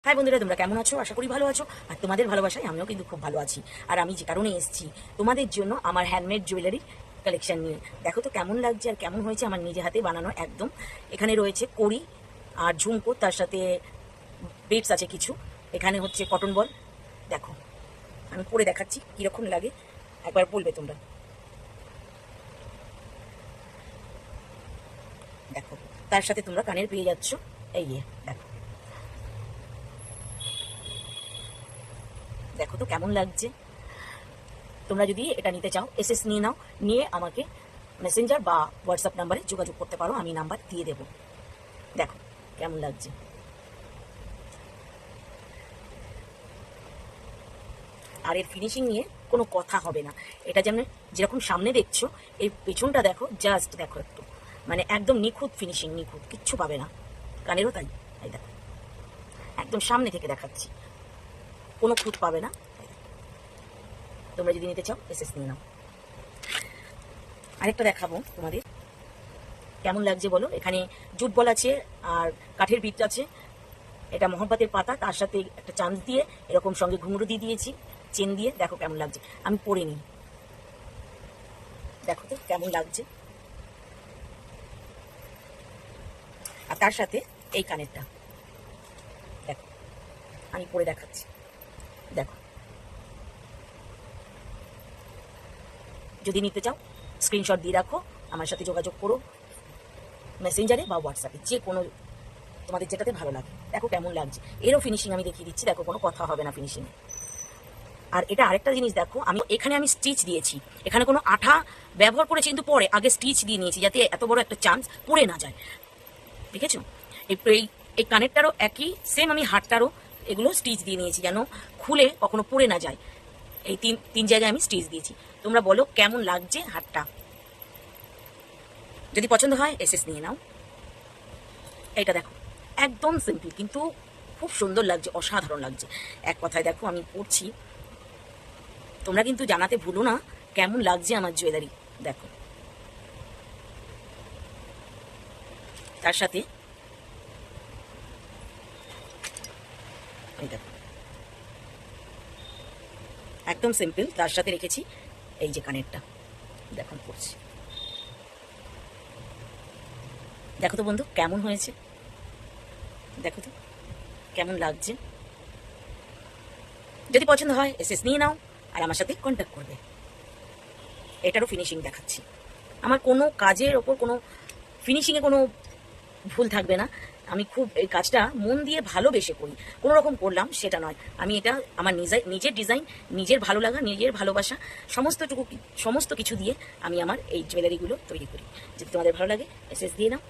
High বন্ধুরা, তোমরা কেমন আছো? আশা করি ভালো আছো। আর তোমাদের ভালোবাসায় আমিও কিন্তু খুব ভালো আছি। আর আমি যে কারণে এসেছি তোমাদের জন্য আমার হ্যান্ডমেড জুয়েলারি কালেকশন নিয়ে। দেখো তো কেমন লাগছে আর কেমন হয়েছে, আমার নিজে হাতে বানানো একদম। এখানে রয়েছে কড়ি আর ঝুমকো, তার সাথে বেডস আছে কিছু। এখানে হচ্ছে কটন বল। দেখো আমি পরে দেখাচ্ছি কীরকম লাগে, একবার বলবে তোমরা। দেখো তার সাথে তোমরা কানের পেয়ে যাচ্ছ এই দেখো। দেখো তো কেমন লাগছে। তোমরা যদি এটা নিতে চাও এসএস নিয়ে নাও, নিয়ে আমাকে মেসেঞ্জার বা হোয়াটসঅ্যাপ নাম্বারে যোগাযোগ করতে পারো, আমি নাম্বার দিয়ে দেবো। দেখো কেমন লাগছে। আর এর ফিনিশিং নিয়ে কোনো কথা হবে না। এটা যেরকম সামনে দেখছো, এই পেছনটা দেখো, জাস্ট দেখো একটু, মানে একদম নিখুঁত ফিনিশিং, নিখুঁত, কিচ্ছু পাবে না। কানেরও তাই, এই দেখো একদম সামনে থেকে দেখাচ্ছি, কোনো খুঁত পাবে না। তোমরা যদি নিতে চাও এসএস নিয়ে নাও। আরেকটা দেখাবো তোমাদের, কেমন লাগছে বলো। এখানে জুট বল আছে আর কাঠের বিট আছে। এটা মহব্বতের পাতা, তার সাথে একটা চাঁদ দিয়ে এরকম সঙ্গে ঘুঙরু দিয়ে দিয়েছি চেন দিয়ে। দেখো কেমন লাগছে, আমি পরে নিই। দেখো তো কেমন লাগছে। আর তার সাথে এই কানেরটা দেখো, আমি পরে দেখাচ্ছি। দেখো যদি নিতে চাও স্ক্রিনশট দিয়ে রাখো, আমার সাথে যোগাযোগ করো মেসেঞ্জারে বা হোয়াটসঅ্যাপে, যে কোনো তোমাদের যেটাতে ভালো লাগে। দেখো কেমন লাগছে, এরও ফিনিশিং আমি দেখিয়ে দিচ্ছি। দেখো কোনো কথা হবে না ফিনিশিংয়ে। আর এটা আরেকটা জিনিস দেখো, আমি স্টিচ দিয়েছি, এখানে কোনো আঠা ব্যবহার করেছি, কিন্তু পরে আগে স্টিচ দিয়ে নিয়েছি যাতে এত বড় একটা চান্স পড়ে না যায়। দেখেছো এই কানেরটারও একই সেম, আমি হাতটারও এগুলো স্টিচ দিয়ে নিয়েছি যেন খুলে কখনো পড়ে না যায়। এই তিন জায়গায় আমি স্টিচ দিয়েছি। তোমরা বলো কেমন লাগছে হাতটা। যদি পছন্দ হয় এসএস নিয়ে নাও। এইটা দেখো একদম সিম্পল, কিন্তু খুব সুন্দর লাগছে, অসাধারণ লাগছে। এক কথায় দেখো আমি পড়ছি, তোমরা কিন্তু জানাতে ভুলো না কেমন লাগছে আমার জুয়েলারি। দেখো তার সাথে এই দেখো একদম সিম্পল, তার সাথে রেখেছি এই যে কানেরটা। দেখো পড়ছি, দেখো তো বন্ধু কেমন হয়েছে। দেখো তো কেমন লাগছে। যদি পছন্দ হয় এসএস নিয়ে নাও আর আমার সাথে কন্ট্যাক্ট করবে। এটারও ফিনিশিং দেখাচ্ছি। আমার কোনো কাজের ওপর কোনো ফিনিশিংয়ে কোনো ভুল থাকবে না। আমি খুব এই কাজটা মন দিয়ে ভালোবেসে করি, কোনো রকম করলাম সেটা নয়। আমি এটা আমার নিজের ডিজাইন, নিজের ভালো লাগা, নিজের ভালোবাসা, সমস্ত কিছু দিয়ে আমি আমার এই জুয়েলারিগুলো তৈরি করি। যদি তোমাদের ভালো লাগে এসএস দিয়ে নাও।